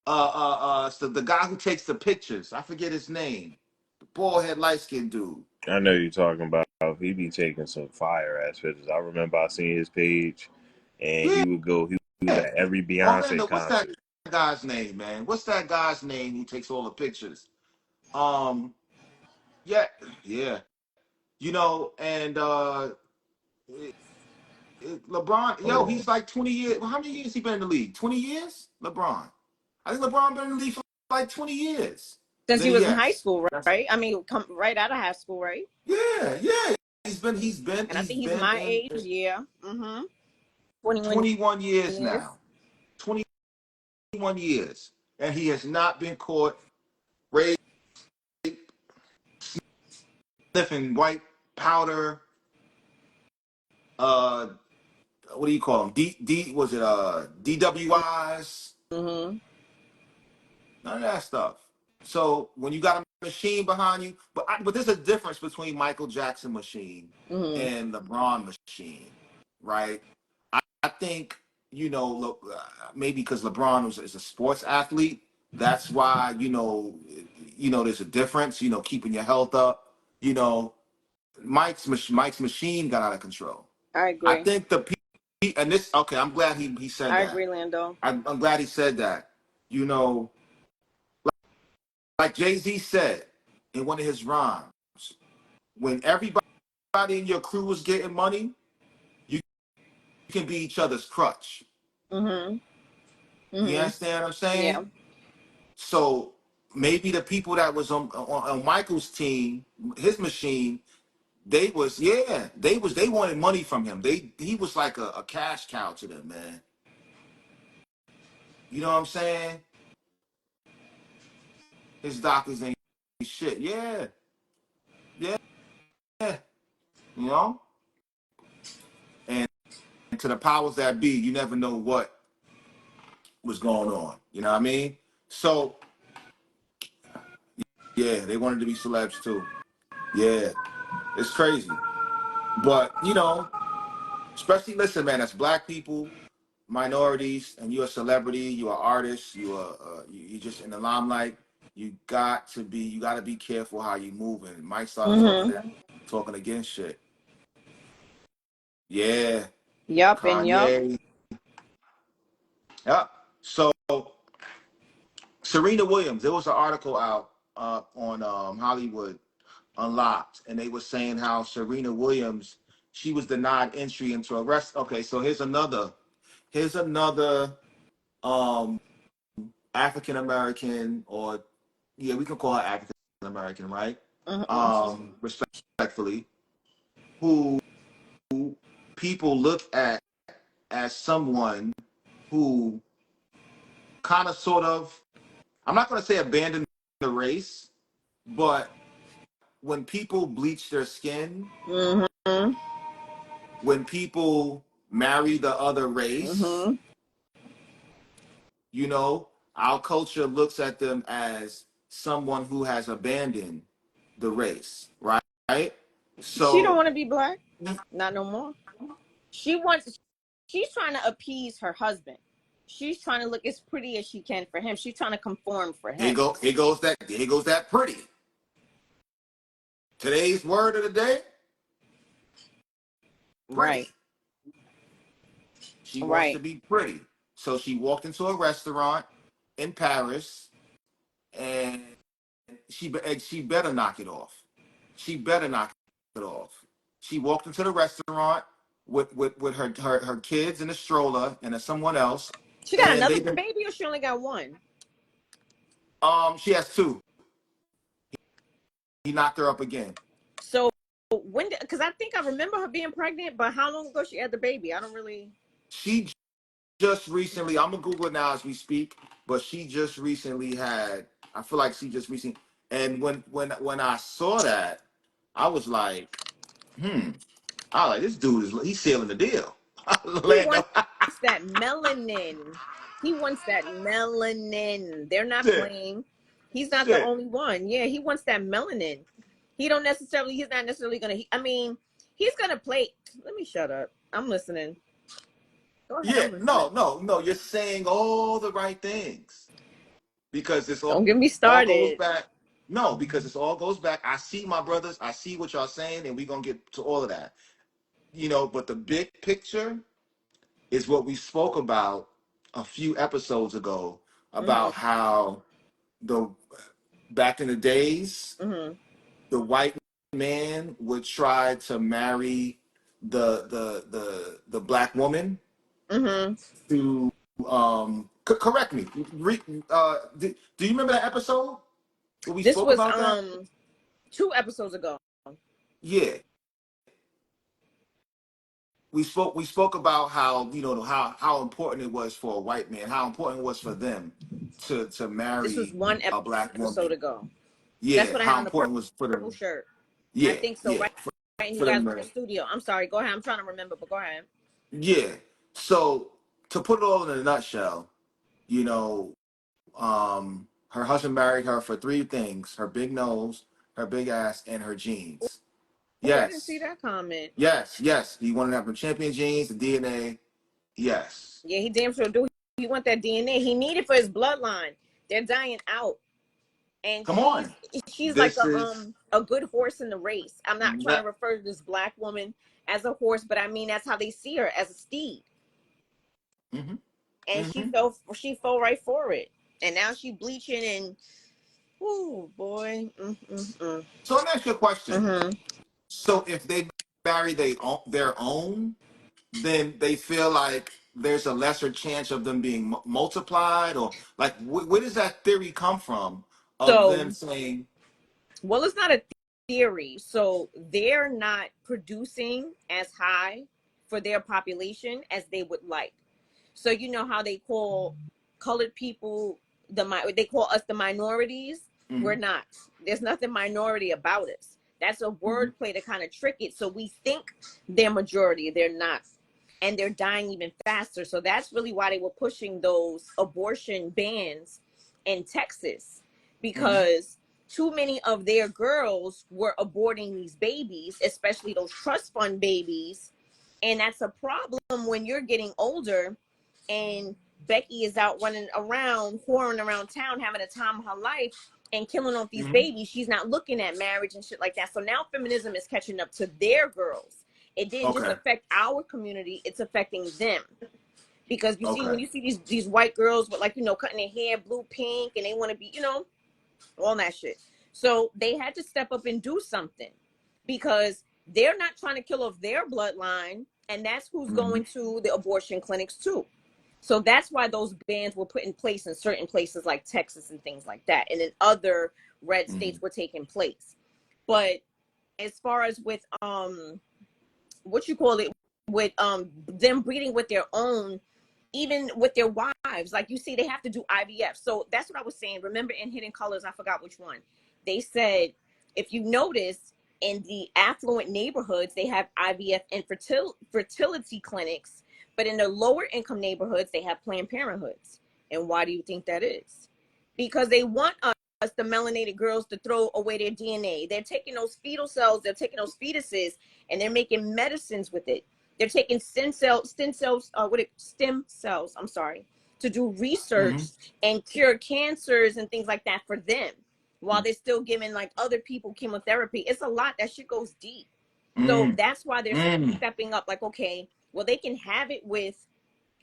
so the guy who takes the pictures, I forget his name. The bald head, light skinned dude. I know you're talking about. He be taking some fire ass pictures. I remember I seen his page, and Yeah, he would go. He was at every Beyonce Orlando. What's that concert. guy's name, man? What's that guy's name who takes all the pictures? Yeah, yeah. You know, and LeBron, yo, he's like 20 years. Well, how many years he been in the league? 20 years? LeBron. I think LeBron been in the league for like 20 years. Since he Then was in high yes. school, right? I mean, come right out of high school, right? Yeah, yeah. He's And I think he's been my in age. Yeah. 21 21 years years. now. 21 years. And he has not been caught rape, sniffing white powder, what do you call them? Was it DWIs? Mm-hmm. None of that stuff. So when you got a machine behind you, but there's a difference between Michael Jackson machine Mm-hmm. and LeBron machine, right? I think look, maybe because LeBron is a sports athlete, that's why there's a difference. Keeping your health up. Mike's machine got out of control. I I agree. think and this okay. I'm glad he said I that. agree, Lando. I'm glad he said that. Like Jay-Z said in one of his rhymes, when everybody in your crew was getting money, you can be each other's crutch. Mm-hmm. You Mm-hmm. understand what I'm saying? Yeah. So maybe the people that was on Michael's team, his machine, they wanted money from him. He was like a cash cow to them, man. You know what I'm saying? His doctors ain't shit. Yeah. Yeah. You know? And to the powers that be, you never know what was going on. You know what I mean? So yeah, they wanted to be celebs too. Yeah. It's crazy. But especially listen, man, as black people, minorities, and you're a celebrity, you're an artist, you're just in the limelight. You got to be careful how you move. And Mike started Mm-hmm. talking against shit. Yeah, Yup and yup. Kanye. Yeah. So Serena Williams, there was an article out on Hollywood Unlocked, and they were saying how Serena Williams, she was denied entry into a rest. Okay, so here's another um African American, or yeah, we can call her African American, right? Mm-hmm. Respectfully, who people look at as someone who kind of sort of, I'm not going to say abandoned the race, but when people bleach their skin, Mm-hmm. when people marry the other race, Mm-hmm. our culture looks at them as someone who has abandoned the race, right? She don't So, want to be black. Not no more. She's trying to appease her husband. She's trying to look as pretty as she can for him. She's trying to conform for him. here goes that pretty. Today's word of the day, pretty. Right. She wants to Right. be pretty. So she walked into a restaurant in Paris, and she better knock it off. She better knock it off. She walked into the restaurant with her kids in a stroller and someone else, She got and another baby, or she only got one? she has two. He knocked her up again. So when? Because I think I remember her being pregnant, but how long ago she had the baby? I don't really. She just recently, I'm gonna Google it now as we speak, but she just recently had. I feel like she just recently. And when I saw that, I was like, I like this dude he's sealing the deal. He Land wants up. that melanin. He wants that melanin. They're not Shit. playing. He's not the Shit. only one. Yeah, he wants that melanin. He's not necessarily gonna, he's gonna play. Let me shut up. I'm listening. Go ahead, Yeah. I'm listening. No. You're saying all the right things because this Don't get me all goes started. back. No, because this all goes back. I see my brothers. I see what y'all saying, and we're gonna get to all of that. But the big picture is what we spoke about a few episodes ago Mm-hmm. about how the back in the days Mm-hmm. the white man would try to marry the black woman Mm-hmm. to correct me. Do you remember that episode where we This spoke was about that? 2 episodes ago. Yeah, we spoke about how how important it was for a white man, how important it was for them to This was marry one a black episode woman. ago. That's Yeah, what I had how on the important it was for purple them. shirt. I Yeah, think so. yeah, Right, and you for guys them. were in the studio. I'm sorry. Go ahead. I'm trying to remember, but go ahead. Yeah. So to put it all in a nutshell, you know, her husband married her for three things: her big nose, her big ass, and her jeans. Oh, I didn't see Yes, that comment. yes. He wanted to have the champion jeans, the DNA. Yes. Yeah, he damn sure do. He want that DNA. He need it for his bloodline. They're dying out, and Come on. she's like This is. a good horse in the race. I'm not trying to Not, refer to this black woman as a horse, but I mean that's how they see her, as a steed. hmm And hmm she fell right for it. And now she bleaching and oh boy. Mm-mm-mm. So let me ask you a question. Mm-hmm. So if they marry their own, then they feel like there's a lesser chance of them being multiplied, or like where does that theory come from of them So, saying, well, it's not a theory. So they're not producing as high for their population as they would like. So you know how they call colored people they call us the minorities. We're mm-hmm, not. There's nothing minority about us. That's a mm-hmm, wordplay to kind of trick it. So we think they're majority. They're not. And they're dying even faster. So that's really why they were pushing those abortion bans in Texas, mm-hmm, because too many of their girls were aborting these babies, especially those trust fund babies. And that's a problem when you're getting older and Becky is out running around, whoring around town, having a time of her life and killing off these mm-hmm. babies. She's not looking at marriage and shit like that. So now feminism is catching up to their girls. It didn't just Okay, affect our community, it's affecting them. Because you see, okay, when you see these white girls with, like, cutting their hair blue, pink, and they want to be, all that shit. So they had to step up and do something, because they're not trying to kill off their bloodline, and that's who's mm-hmm, going to the abortion clinics too. So that's why those bans were put in place in certain places like Texas and things like that, and in other red mm-hmm, states were taking place. But as far as with what you call it, with them breeding with their own, even with their wives, like you see, they have to do IVF. So that's what I was saying. Remember in Hidden Colors, I forgot which one. They said, if you notice, in the affluent neighborhoods, they have IVF and fertility clinics, but in the lower income neighborhoods, they have Planned Parenthoods. And why do you think that is? Because they want us, the melanated girls, to throw away their DNA. They're taking those fetal cells, they're taking those fetuses, and they're making medicines with it. They're taking stem cells, I'm sorry, to do research mm-hmm, and cure cancers and things like that for them, while they're still giving like other people chemotherapy. It's a lot. That shit goes deep. So mm-hmm, that's why they're mm-hmm, stepping up. Like, okay, well, they can have it with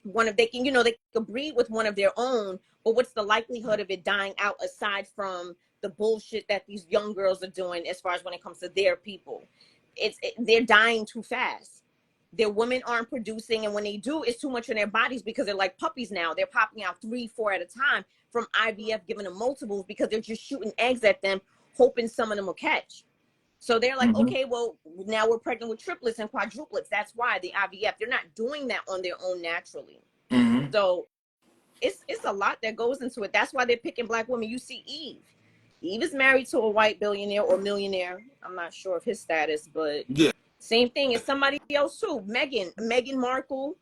they can breed with one of their own, but what's the likelihood of it dying out aside from the bullshit that these young girls are doing as far as when it comes to their people? They're dying too fast. Their women aren't producing, and when they do, it's too much in their bodies, because they're like puppies now. They're popping out 3, 4 at a time from IVF, giving them multiples, because they're just shooting eggs at them, hoping some of them will catch. So they're like, mm-hmm, okay, well, now we're pregnant with triplets and quadruplets. That's why the IVF. They're not doing that on their own naturally. mm-hmm. So it's a lot that goes into it. That's why they're picking black women. You see Eve. Eve is married to a white billionaire or millionaire. I'm not sure of his status, but Yeah, Same thing as somebody else too. Meghan Markle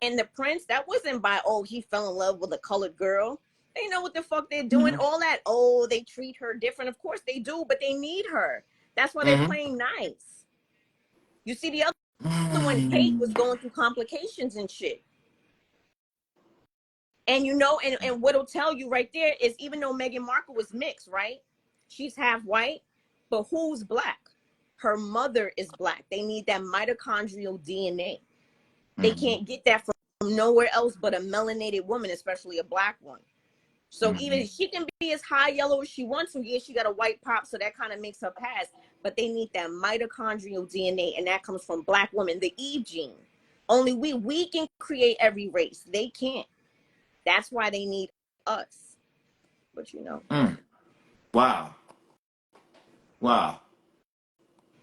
and the prince. That wasn't by, oh, he fell in love with a colored girl. They know what the fuck they're doing. Mm-hmm. All that, oh, they treat her different. Of course they do, but they need her. That's why they're playing nice. You see, the other one, Kate, was going through complications and shit. And you know, and what'll tell you right there is, even though Meghan Markle was mixed, right? She's half white, but who's black? Her mother is black. They need that mitochondrial DNA. They can't get that from nowhere else but a melanated woman, especially a black one. So even she can be as high yellow as she wants to. Yeah, she got a white pop, so that kind of makes her pass. But they need that mitochondrial DNA, and that comes from black women, the Eve gene. Only we can create every race. They can't. That's why they need us. But you know. Wow.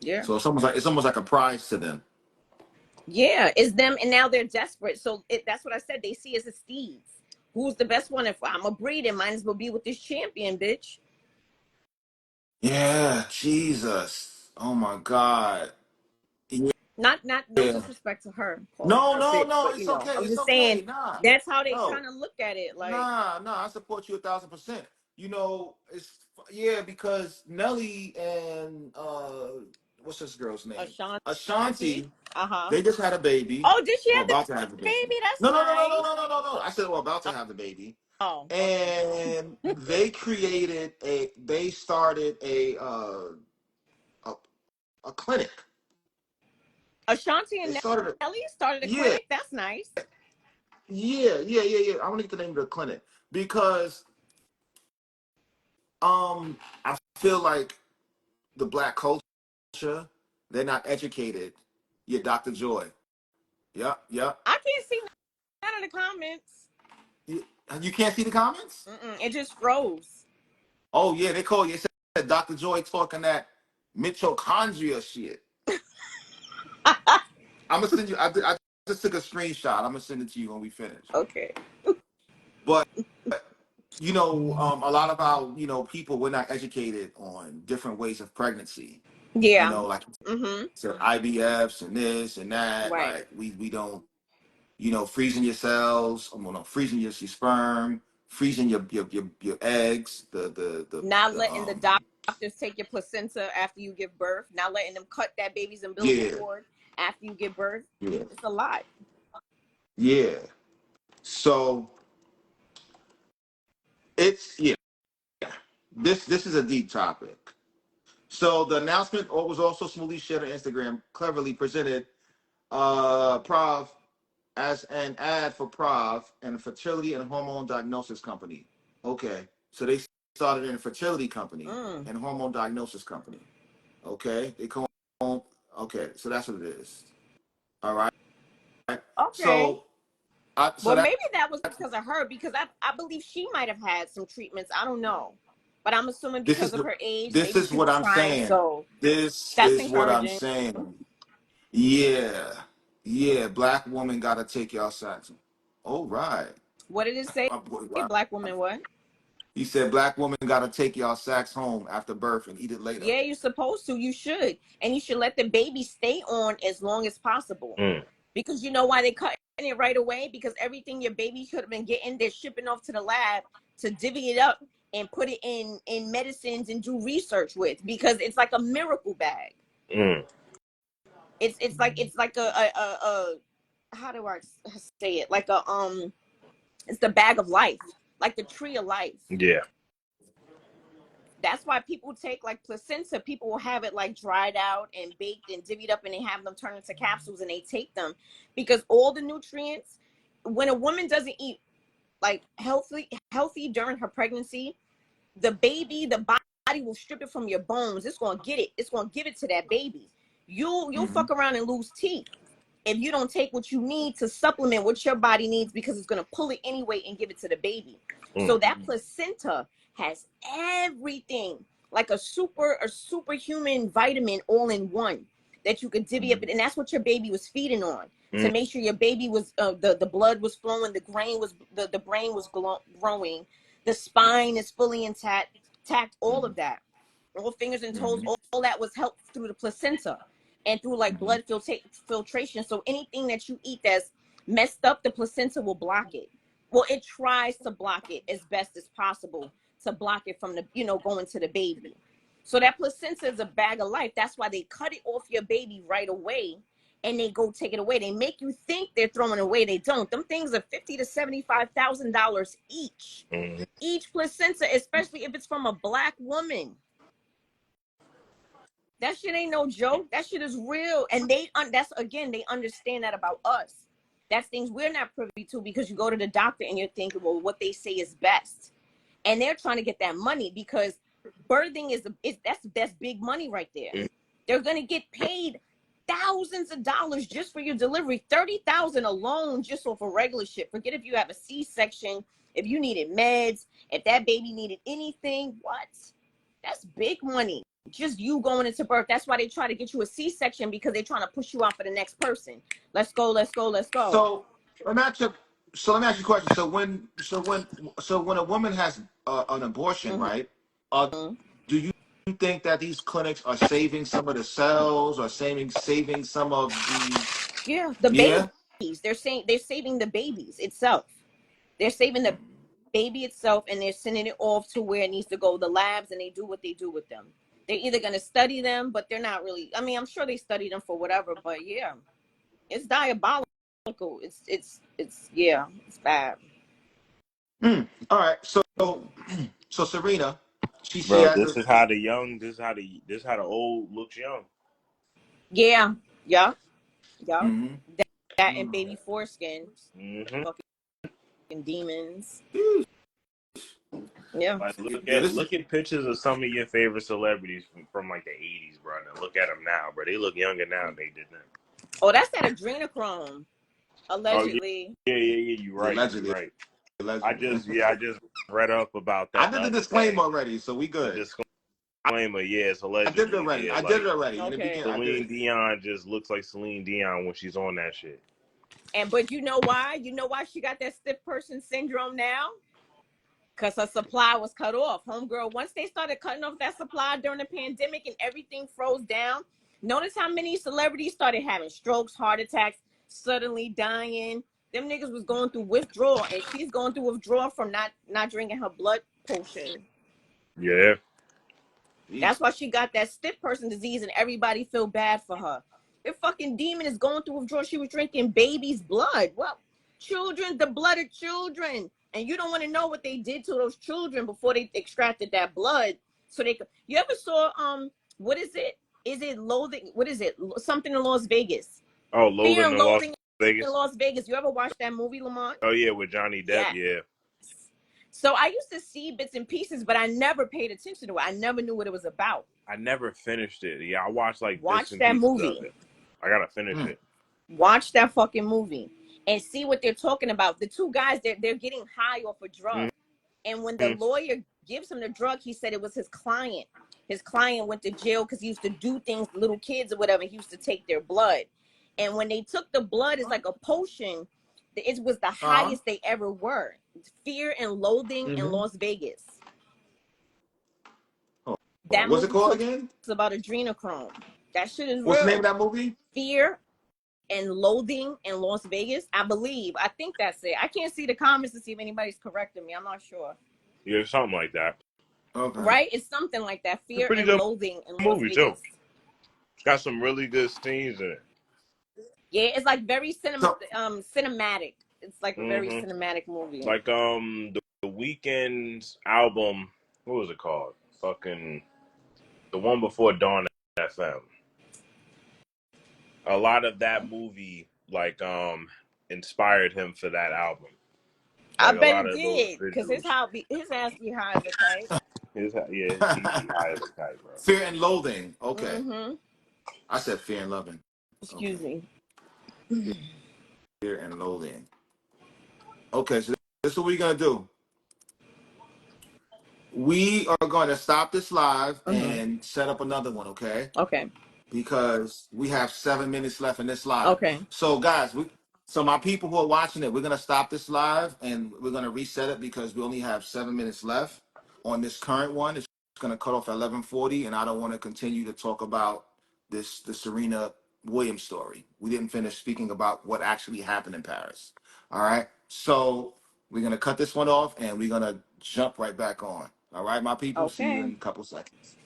Yeah. So it's almost like a prize to them. Yeah, it's them, and now they're desperate. So that's what I said. They see us as steeds. Who's the best one? If I'm a breeder, might as well be with this champion, bitch. Yeah, Jesus. Oh my God. No Yeah. disrespect to her, Paul. No, No no, bitch, no. but It's you know, okay. I'm It's just saying okay. Nah, that's how they no, kind of look at it. Like nah. I support you 1,000%. You know, yeah, because Nelly and what's this girl's name? Ashanti. Ashanti. Uh-huh. They just had a baby, Oh, did she or have the about to have a baby. baby? That's No, no, no, no, nice. no, no, no, no, no. I said, well, about to have the baby, Oh, okay. and they created a. They started a, a clinic. Ashanti They and started a Nelly started a yeah. clinic. That's nice. Yeah. I want to get the name of the clinic because I feel like the black culture, they're not educated. Yeah, Dr. Joy. Yep. I can't see none of the comments. You can't see the comments? It just froze. Oh yeah, they call you. It said Dr. Joy talking that mitochondria shit. I'm gonna send you. I just took a screenshot. I'm gonna send it to you when we finish. Okay. But you know, a lot of our people, we're not educated on different ways of pregnancy. You Yeah. know, like Mm-hmm. so IVFs and this and that. Right. Like we don't, freezing your cells, no, freezing your sperm, freezing your eggs, Not the letting the doctors take your placenta after you give birth. Not letting them cut that baby's umbilical yeah, cord after you give birth. yeah, It's a lot. yeah. So it's this is a deep topic. So the announcement was also smoothly shared on Instagram, cleverly presented Prov as an ad for Prov and a fertility and hormone diagnosis company. Okay, so they started in a fertility company and hormone diagnosis company. Okay, they call. Okay, so that's what it is. All right. Okay. So, so Well, that maybe that was because of her, because I believe she might have had some treatments. I don't know. But I'm assuming this because is of her age, this maybe is she what was I'm trying. saying. So This that's is what I'm encouraging. saying. Yeah. Black woman gotta take y'all sex. All right. What did it say? Wow. Black woman what? He said black woman gotta take y'all sacks home after birth and eat it later. Yeah, you're supposed to. You should. And you should let the baby stay on as long as possible. Because you know why they cut it right away? Because everything your baby could have been getting, they're shipping off to the lab to divvy it up and put it in medicines and do research with, because it's like a miracle bag. It's like a how do I say it? Like it's the bag of life, like the tree of life. Yeah. That's why people take like placenta. People will have it like dried out and baked and divvied up, and they have them turn into capsules and they take them, because all the nutrients, when a woman doesn't eat like healthy during her pregnancy, the body will strip it from your bones. It's gonna get it. It's gonna give it to that baby. You'll fuck around and lose teeth if you don't take what you need to supplement what your body needs, because it's going to pull it anyway and give it to the baby. So that placenta has everything, like a superhuman vitamin all in one, that you could divvy up. And that's what your baby was feeding on, to make sure your baby was the blood was flowing, the brain was growing, the spine is fully intact, all of that, all fingers and toes, all that was helped through the placenta. and through like blood filtration. So anything that you eat that's messed up, the placenta will block it. Well, it tries to block it as best as possible to block it from the, going to the baby. So that placenta is a bag of life. That's why they cut it off your baby right away and they go take it away. They make you think they're throwing it away. They don't. Them things are $50,000 to $75,000 each. Mm-hmm. Each placenta, especially if it's from a Black woman. That shit ain't no joke. That shit is real. And they understand that about us. That's things we're not privy to, because you go to the doctor and you're thinking, well, what they say is best. And they're trying to get that money, because birthing that's big money right there. Mm-hmm. They're going to get paid thousands of dollars just for your delivery. $30,000 alone just off a regular shit. Forget if you have a C-section, if you needed meds, if that baby needed anything. What? That's big money. Just you going into birth. That's why they try to get you a C-section, because they're trying to push you out for the next person. Let's go. So let me ask you a question. So when a woman has an abortion, Mm-hmm. right? Do you think that these clinics are saving some of the cells, or saving some of the babies? They're saving the babies itself. They're saving the baby itself, and they're sending it off to where it needs to go, the labs, and they do what they do with them. They're either going to study them, but they're not really. I mean, I'm sure they study them for whatever, but yeah, it's diabolical. It's bad. All right. So Serena, she Bro, has this is how the old looks young. Yeah. Mm-hmm. That and baby foreskin. Mm-hmm. Fucking demons. Yeah. Like, look at pictures of some of your favorite celebrities from like the 80s, bro. And look at them now, bro. They look younger now than they did then. Oh, that's that adrenochrome. Allegedly. Oh, yeah. You're right. Allegedly. You're right. Allegedly. I just read up about that. I did the disclaimer already, so we good. Disclaimer, yes, allegedly. I did it already. Yeah, I did it already. Okay. Celine Dion just looks like Celine Dion when she's on that shit. But you know why? You know why she got that stiff person syndrome now? Because her supply was cut off. Homegirl, once they started cutting off that supply during the pandemic and everything froze down, notice how many celebrities started having strokes, heart attacks, suddenly dying. Them niggas was going through withdrawal, and she's going through withdrawal from not drinking her blood potion. Yeah. That's why she got that stiff person disease, and everybody feel bad for her. The fucking demon is going through withdrawal. She was drinking baby's blood. Well, children, the blood of children. And you don't want to know what they did to those children before they extracted that blood. So they could. You ever saw what is it? Is it Loathing? What is it? Something in Las Vegas. Oh, Fear and Loathing in Las Vegas. You ever watched that movie, Lamont? Oh yeah, with Johnny Depp. Yeah. So I used to see bits and pieces, but I never paid attention to it. I never knew what it was about. I never finished it. Yeah, I watched watch that movie. I gotta finish it. Watch that fucking movie and see what they're talking about. The two guys, they're getting high off a drug. Mm-hmm. And when the lawyer gives him the drug, he said it was his client. His client went to jail because he used to do things to little kids or whatever. He used to take their blood. And when they took the blood, it's like a potion. It was the highest they ever were. Fear and Loathing in Las Vegas. That what's it called again? It's about adrenochrome. That shit is What's real. the name of that movie? Fear and Loathing in Las Vegas. I think that's it. I can't see the comments to see if anybody's correcting me. I'm not sure. Yeah, something like that. Okay. Right? It's something like that. Fear and Loathing in Las Vegas. Too. It's got some really good scenes in it. Yeah, it's like very cinematic. It's like a very cinematic movie. Like the Weeknd's album, what was it called? Fucking the one before Dawn FM. A lot of that movie inspired him for that album. I bet it did, because his ass be high as a kite. He's high as a kite, bro. Fear and Loathing. Okay. Mm-hmm. I said Fear and Loving. Excuse me. Fear and Loathing. Okay, so this is what we're gonna do. We are going to stop this live and set up another one, okay? Okay. Because we have 7 minutes left in this live. Okay. So guys, so my people who are watching it, we're gonna stop this live and we're gonna reset it because we only have 7 minutes left on this current one. It's gonna cut off at 11:40, and I don't want to continue to talk about the Serena Williams story. We didn't finish speaking about what actually happened in Paris. All right. So we're gonna cut this one off and we're gonna jump right back on. All right, my people. See you Okay. in a couple seconds.